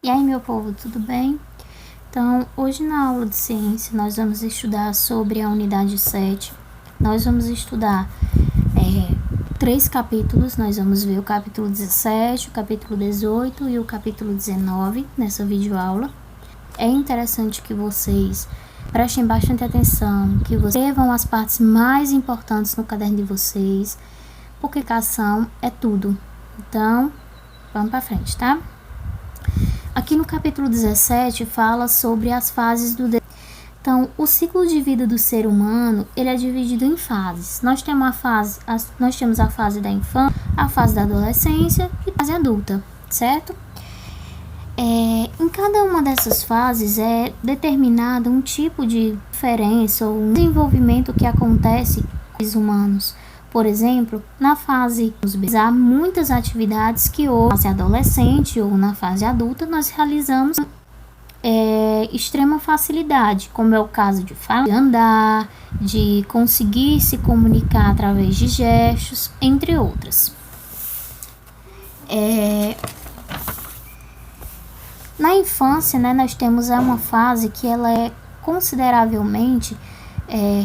E aí, meu povo, tudo bem? Então, hoje na aula de ciência, nós vamos estudar sobre a unidade 7. Nós vamos estudar 3 capítulos. Nós vamos ver o capítulo 17, o capítulo 18 e o capítulo 19 nessa videoaula. É interessante que vocês prestem bastante atenção, que vocês escrevam as partes mais importantes no caderno de vocês, porque educação é tudo. Então, vamos para frente, tá? Aqui no capítulo 17 fala sobre as fases do desenvolvimento. Então, o ciclo de vida do ser humano, ele é dividido em fases. Nós temos a fase da infância, a fase da adolescência e a fase adulta, certo? Em cada uma dessas fases é determinado um tipo de diferença ou um desenvolvimento que acontece com os humanos. Por exemplo, na fase dos bebês, há muitas atividades que ou na fase adolescente ou na fase adulta nós realizamos extrema facilidade, como é o caso de falar, de andar, de conseguir se comunicar através de gestos, entre outras. Na infância, né, nós temos uma fase que ela é consideravelmente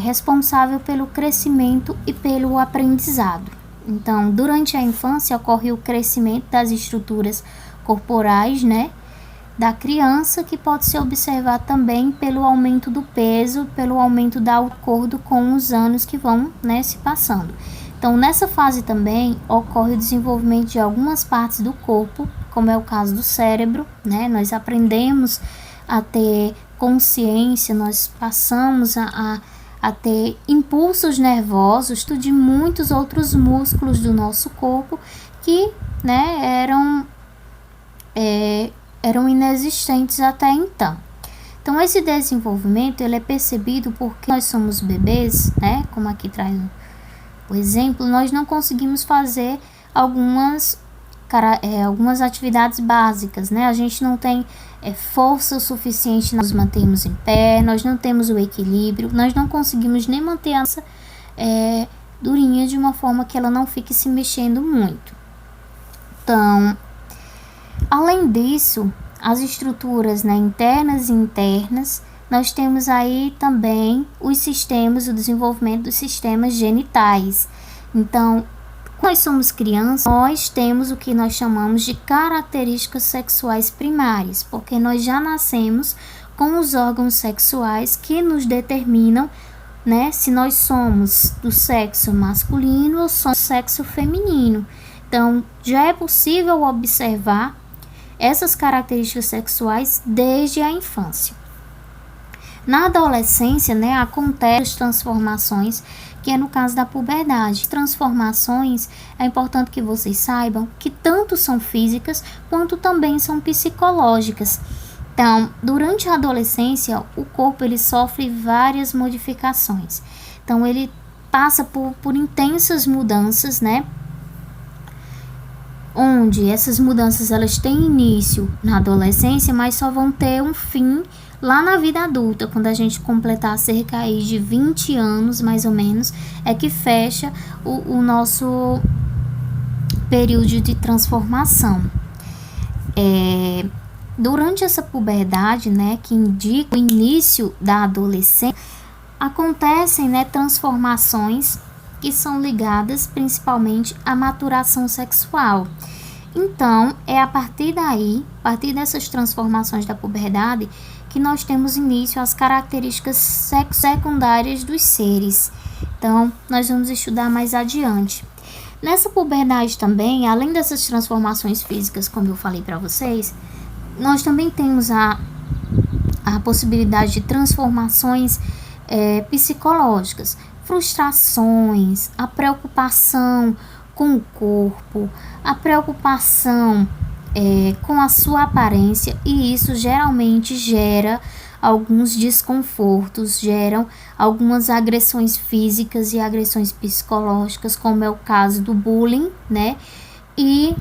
responsável pelo crescimento e pelo aprendizado. Então, durante a infância ocorre o crescimento das estruturas corporais, né, da criança, que pode ser observado também pelo aumento do peso, pelo aumento de acordo com os anos que vão, né, se passando. Então, nessa fase também ocorre o desenvolvimento de algumas partes do corpo, como é o caso do cérebro, né? Nós aprendemos a ter consciência, nós passamos a ter impulsos nervosos, de muitos outros músculos do nosso corpo que, né, eram inexistentes até então. Então, esse desenvolvimento ele é percebido porque nós somos bebês, né? Como aqui traz o exemplo, nós não conseguimos fazer algumas atividades básicas, né? A gente não tem força suficiente, nós mantemos em pé, nós não temos o equilíbrio, nós não conseguimos nem manter a nossa durinha de uma forma que ela não fique se mexendo muito. Então, além disso, as estruturas, né, internas e internas, nós temos aí também o desenvolvimento dos sistemas genitais. Então, quando nós somos crianças, nós temos o que nós chamamos de características sexuais primárias, porque nós já nascemos com os órgãos sexuais que nos determinam, né, se nós somos do sexo masculino ou somos do sexo feminino. Então, já é possível observar essas características sexuais desde a infância. Na adolescência, né, acontecem as transformações, que é no caso da puberdade. Transformações, é importante que vocês saibam que tanto são físicas quanto também são psicológicas. Então, durante a adolescência, o corpo ele sofre várias modificações. Então, ele passa por intensas mudanças, né? Onde essas mudanças elas têm início na adolescência, mas só vão ter um fim lá na vida adulta, quando a gente completar cerca aí de 20 anos, mais ou menos, é que fecha o nosso período de transformação. Durante essa puberdade, né, que indica o início da adolescência, acontecem, né, transformações que são ligadas principalmente à maturação sexual. Então, é a partir dessas transformações da puberdade, que nós temos início às características secundárias dos seres. Então, nós vamos estudar mais adiante. Nessa puberdade também, além dessas transformações físicas, como eu falei para vocês, nós também temos a possibilidade de transformações psicológicas, frustrações, a preocupação com o corpo, a preocupação com a sua aparência, e isso geralmente gera alguns desconfortos, geram algumas agressões físicas e agressões psicológicas, como é o caso do bullying, né? E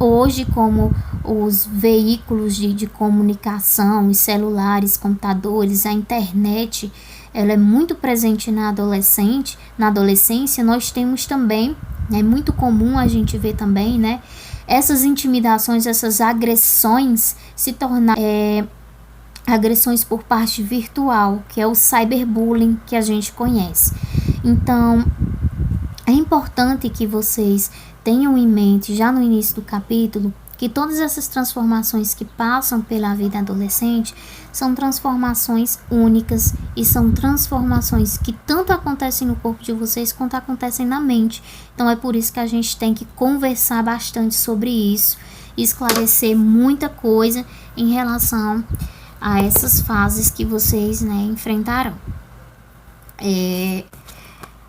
hoje, como os veículos de comunicação, os celulares, computadores, a internet, ela é muito presente na adolescência, nós temos também, é muito comum a gente ver também, né, essas intimidações, essas agressões se tornam agressões por parte virtual, que é o cyberbullying que a gente conhece. Então, é importante que vocês tenham em mente, já no início do capítulo, que todas essas transformações que passam pela vida adolescente são transformações únicas e são transformações que tanto acontecem no corpo de vocês quanto acontecem na mente. Então é por isso que a gente tem que conversar bastante sobre isso, esclarecer muita coisa em relação a essas fases que vocês, né, enfrentarão.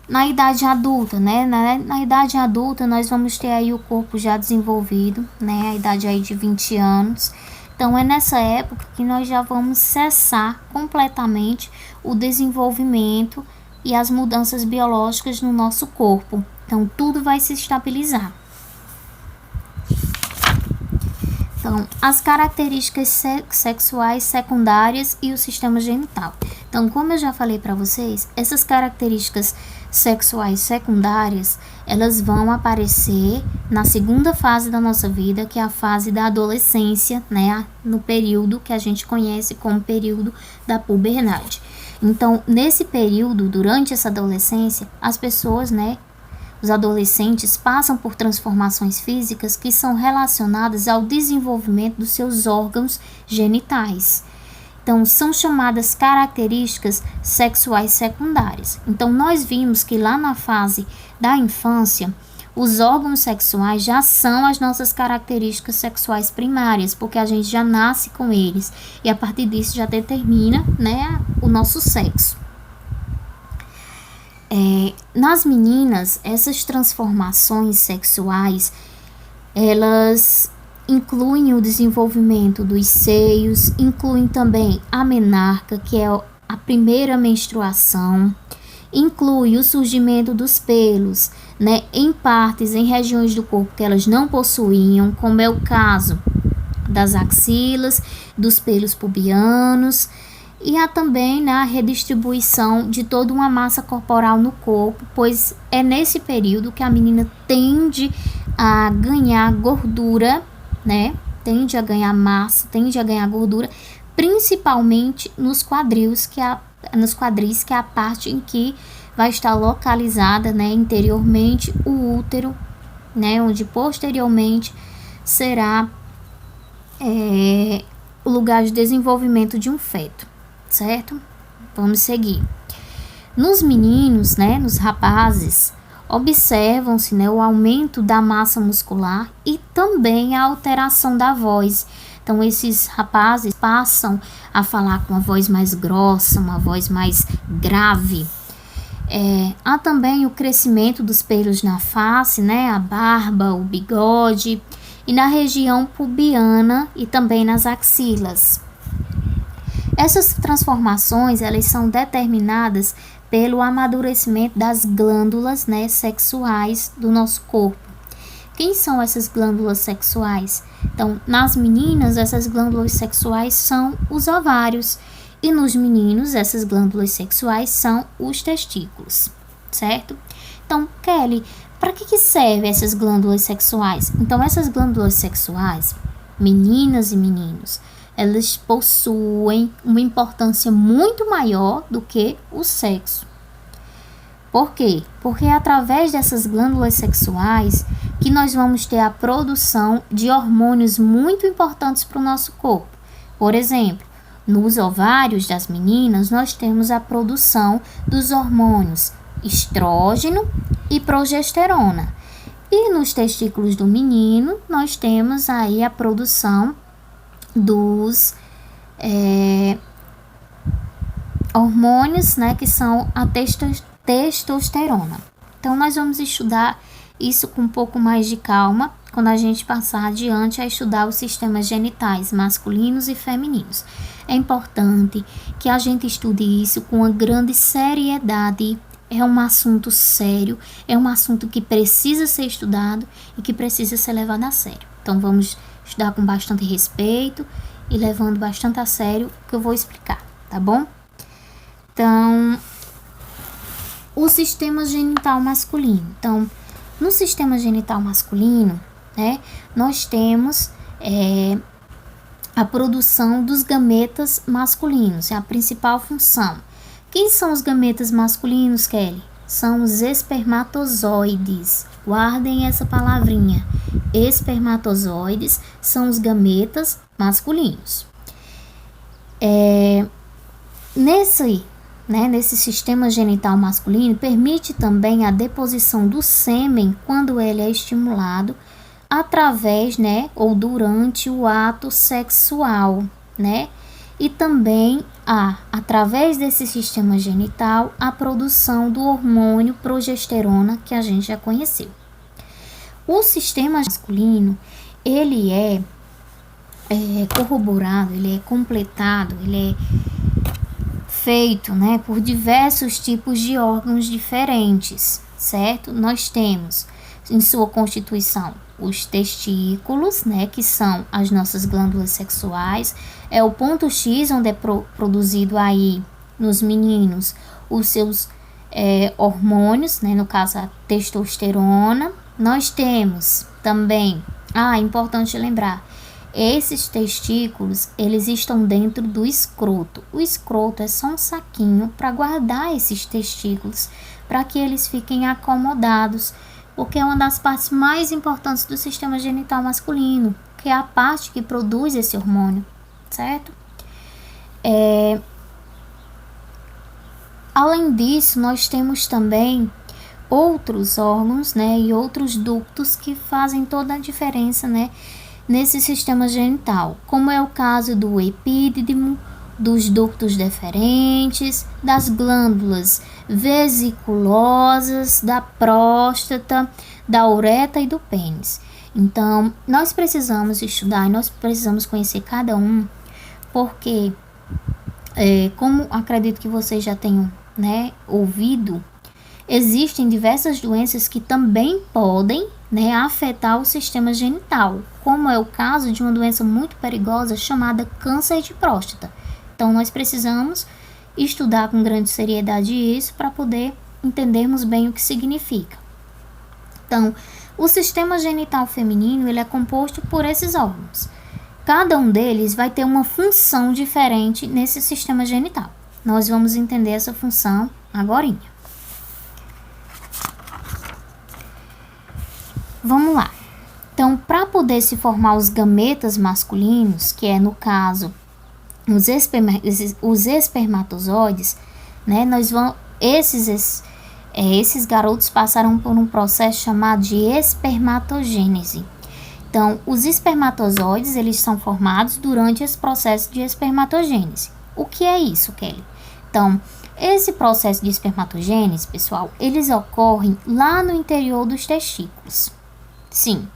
Na idade adulta, né? Na idade adulta, nós vamos ter aí o corpo já desenvolvido, né? A idade aí de 20 anos. Então, é nessa época que nós já vamos cessar completamente o desenvolvimento e as mudanças biológicas no nosso corpo. Então, tudo vai se estabilizar. Então, as características sexuais secundárias e o sistema genital. Então, como eu já falei para vocês, essas características sexuais secundárias, elas vão aparecer na segunda fase da nossa vida, que é a fase da adolescência, né? No período que a gente conhece como período da puberdade. Então, nesse período, durante essa adolescência, as pessoas, né? Os adolescentes passam por transformações físicas que são relacionadas ao desenvolvimento dos seus órgãos genitais. Então, são chamadas características sexuais secundárias. Então, nós vimos que lá na fase da infância, os órgãos sexuais já são as nossas características sexuais primárias, porque a gente já nasce com eles e a partir disso já determina, né, o nosso sexo. Nas meninas, essas transformações sexuais, elas incluem o desenvolvimento dos seios, incluem também a menarca, que é a primeira menstruação, inclui o surgimento dos pelos, né, em partes, em regiões do corpo que elas não possuíam, como é o caso das axilas, dos pelos pubianos, e há também, né, a redistribuição de toda uma massa corporal no corpo, pois é nesse período que a menina tende a ganhar gordura, né? Tende a ganhar massa, tende a ganhar gordura, principalmente nos quadris, que é a parte em que vai estar localizada, né, interiormente o útero, né, onde posteriormente será o lugar de desenvolvimento de um feto, certo? Vamos seguir. Nos meninos, né, nos rapazes, observam-se, né, o aumento da massa muscular e também a alteração da voz. Então, esses rapazes passam a falar com uma voz mais grossa, uma voz mais grave. Há também o crescimento dos pelos na face, né, a barba, o bigode, e na região pubiana e também nas axilas. Essas transformações, elas são determinadas pelo amadurecimento das glândulas, né, sexuais do nosso corpo. Quem são essas glândulas sexuais? Então, nas meninas, essas glândulas sexuais são os ovários e nos meninos, essas glândulas sexuais são os testículos, certo? Então, Kelly, para que servem essas glândulas sexuais? Então, essas glândulas sexuais, meninas e meninos, elas possuem uma importância muito maior do que o sexo. Por quê? Porque é através dessas glândulas sexuais que nós vamos ter a produção de hormônios muito importantes para o nosso corpo. Por exemplo, nos ovários das meninas, nós temos a produção dos hormônios estrógeno e progesterona. E nos testículos do menino, nós temos aí a produção dos hormônios, né, que são a testosterona. Então, nós vamos estudar isso com um pouco mais de calma quando a gente passar adiante a estudar os sistemas genitais masculinos e femininos. É importante que a gente estude isso com uma grande seriedade. É um assunto sério, é um assunto que precisa ser estudado e que precisa ser levado a sério. Então, vamos estudar com bastante respeito e levando bastante a sério o que eu vou explicar, tá bom? Então, o sistema genital masculino. Então, no sistema genital masculino, né, nós temos a produção dos gametas masculinos, é a principal função. Quem são os gametas masculinos, Kelly? São os espermatozoides. Guardem essa palavrinha. Espermatozoides são os gametas masculinos. Nesse sistema genital masculino, permite também a deposição do sêmen quando ele é estimulado através, ou durante o ato sexual, e também através desse sistema genital, a produção do hormônio progesterona que a gente já conheceu. O sistema masculino, ele é corroborado, ele é completado, ele é feito, por diversos tipos de órgãos diferentes, certo? Nós temos em sua constituição os testículos, que são as nossas glândulas sexuais, é o ponto X onde é produzido aí nos meninos os seus hormônios, no caso a testosterona. Nós temos também, importante lembrar, esses testículos, eles estão dentro do escroto. O escroto é só um saquinho para guardar esses testículos, para que eles fiquem acomodados, porque é uma das partes mais importantes do sistema genital masculino, que é a parte que produz esse hormônio, certo? Além disso, nós temos também outros órgãos, e outros ductos que fazem toda a diferença, nesse sistema genital, como é o caso do epídimo, dos ductos deferentes, das glândulas vesiculosas, da próstata, da uretra e do pênis. Então, nós precisamos estudar e nós precisamos conhecer cada um, porque, como acredito que vocês já tenham, ouvido, existem diversas doenças que também podem, afetar o sistema genital, como é o caso de uma doença muito perigosa chamada câncer de próstata. Então, nós precisamos estudar com grande seriedade isso para poder entendermos bem o que significa. Então, o sistema genital feminino, ele é composto por esses órgãos. Cada um deles vai ter uma função diferente nesse sistema genital. Nós vamos entender essa função agorinha. Vamos lá. Então, para poder se formar os gametas masculinos, que é no caso os espermatozoides, esses garotos passaram por um processo chamado de espermatogênese. Então, os espermatozoides, eles são formados durante esse processo de espermatogênese. O que é isso, Kelly? Então, esse processo de espermatogênese, pessoal, eles ocorrem lá no interior dos testículos. Sim.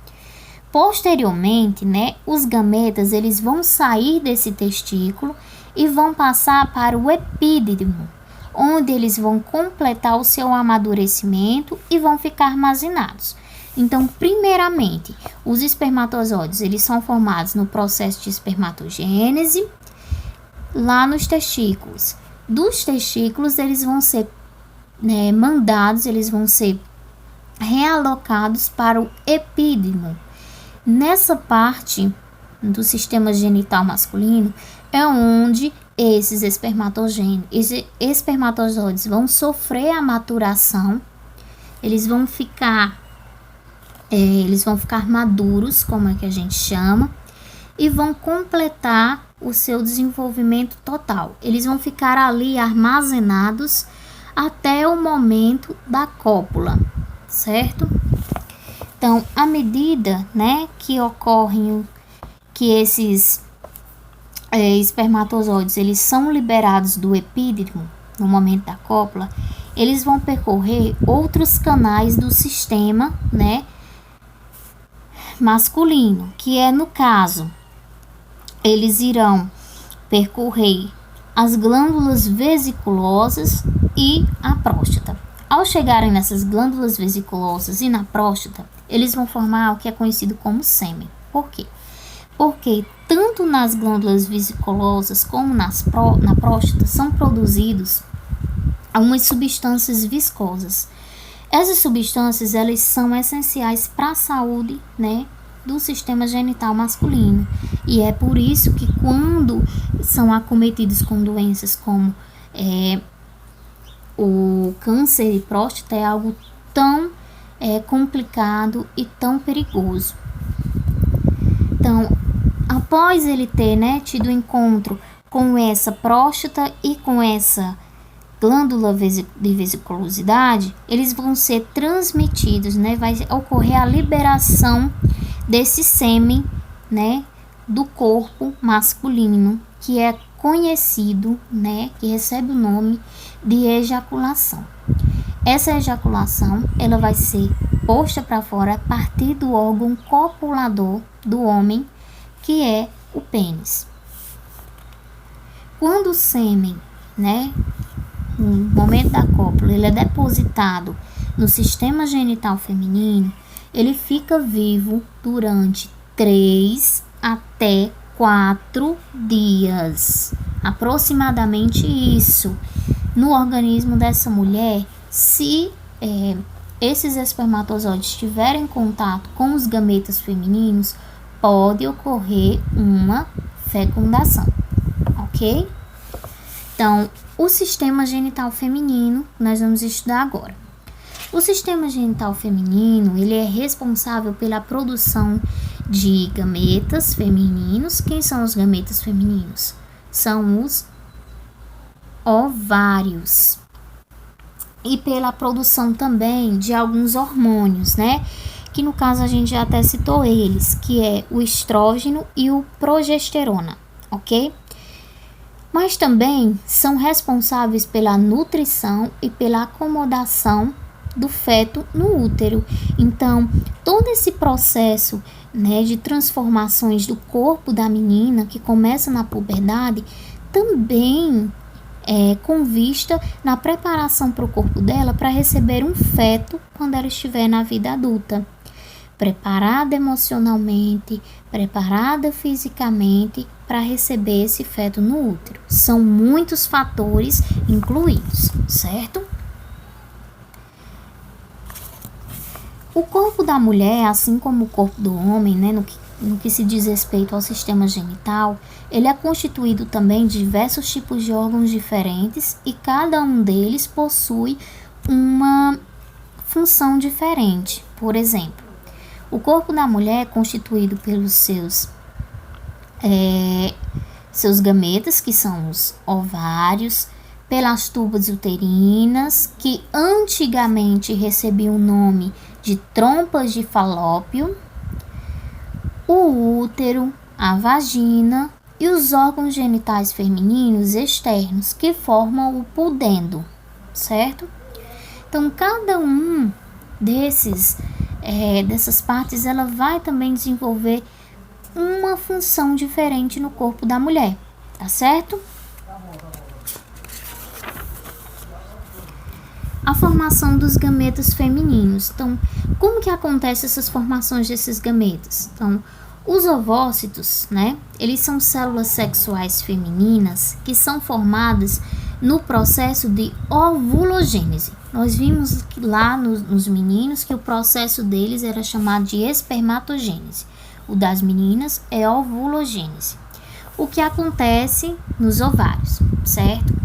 Posteriormente, os gametas, eles vão sair desse testículo e vão passar para o epídimo, onde eles vão completar o seu amadurecimento e vão ficar armazenados. Então, primeiramente, os espermatozoides, eles são formados no processo de espermatogênese, lá nos testículos. Dos testículos, eles vão ser mandados, eles vão ser realocados para o epídimo. Nessa parte do sistema genital masculino é onde esses espermatozoides vão sofrer a maturação, eles vão ficar maduros, como é que a gente chama, e vão completar o seu desenvolvimento total. Eles vão ficar ali armazenados até o momento da cópula, certo? Então, à medida, que ocorrem, que esses espermatozoides, eles são liberados do epídimo no momento da cópula, eles vão percorrer outros canais do sistema, masculino, que é, no caso, eles irão percorrer as glândulas vesiculosas e a próstata. Ao chegarem nessas glândulas vesiculosas e na próstata, eles vão formar o que é conhecido como sêmen. Por quê? Porque tanto nas glândulas vesiculosas como na próstata são produzidos algumas substâncias viscosas. Essas substâncias, elas são essenciais para a saúde, do sistema genital masculino. E é por isso que quando são acometidos com doenças como o câncer de próstata, é algo tão complicado e tão perigoso. Então, após ele ter, tido encontro com essa próstata e com essa glândula de vesiculosidade, eles vão ser transmitidos, vai ocorrer a liberação desse sêmen, do corpo masculino, que é conhecido, que recebe o nome de ejaculação. Essa ejaculação, ela vai ser posta para fora a partir do órgão copulador do homem, que é o pênis. Quando o sêmen, no momento da cópula, ele é depositado no sistema genital feminino, ele fica vivo durante 3 até 4 dias, aproximadamente isso, no organismo dessa mulher. Se esses espermatozoides estiverem em contato com os gametas femininos, pode ocorrer uma fecundação, ok? Então, o sistema genital feminino, nós vamos estudar agora. O sistema genital feminino, ele é responsável pela produção de gametas femininos. Quem são os gametas femininos? São os ovários. E pela produção também de alguns hormônios, que no caso a gente já até citou eles, que é o estrógeno e o progesterona, ok? Mas também são responsáveis pela nutrição e pela acomodação do feto no útero. Então, todo esse processo, de transformações do corpo da menina, que começa na puberdade, também com vista na preparação para o corpo dela para receber um feto quando ela estiver na vida adulta. Preparada emocionalmente, preparada fisicamente para receber esse feto no útero. São muitos fatores incluídos, certo? O corpo da mulher, assim como o corpo do homem, no que se diz respeito ao sistema genital, ele é constituído também de diversos tipos de órgãos diferentes e cada um deles possui uma função diferente. Por exemplo, o corpo da mulher é constituído pelos seus gametas, que são os ovários, pelas tubas uterinas, que antigamente recebiam o nome de trompas de falópio, o útero, a vagina e os órgãos genitais femininos externos, que formam o pudendo, certo? Então, cada um dessas partes, ela vai também desenvolver uma função diferente no corpo da mulher, tá certo? A formação dos gametas femininos. Então, como que acontece essas formações desses gametas? Então, os ovócitos, eles são células sexuais femininas que são formadas no processo de ovulogênese. Nós vimos lá nos meninos que o processo deles era chamado de espermatogênese. O das meninas é ovulogênese. O que acontece nos ovários, certo?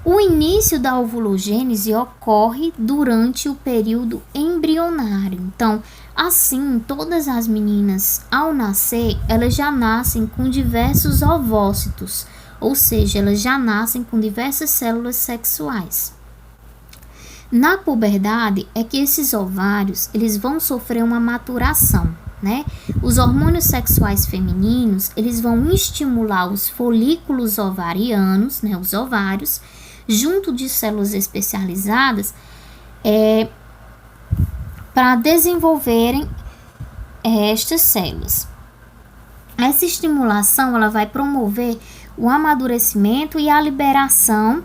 O início da ovulogênese ocorre durante o período embrionário. Então, assim, todas as meninas, ao nascer, elas já nascem com diversos ovócitos, ou seja, elas já nascem com diversas células sexuais. Na puberdade é que esses ovários, eles vão sofrer uma maturação, Os hormônios sexuais femininos, eles vão estimular os folículos ovarianos, os ovários, junto de células especializadas, para desenvolverem estas células. Essa estimulação, ela vai promover o amadurecimento e a liberação,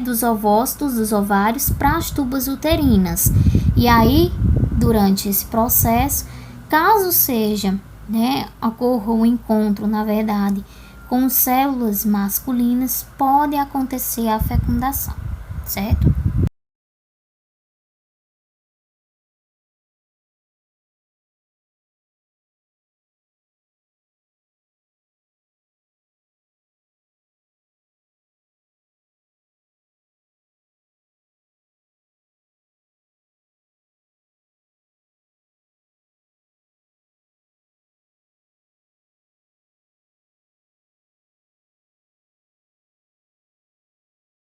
dos ovócitos, dos ovários, para as tubas uterinas. E aí, durante esse processo, caso seja, ocorra um encontro, na verdade, com células masculinas, pode acontecer a fecundação, certo?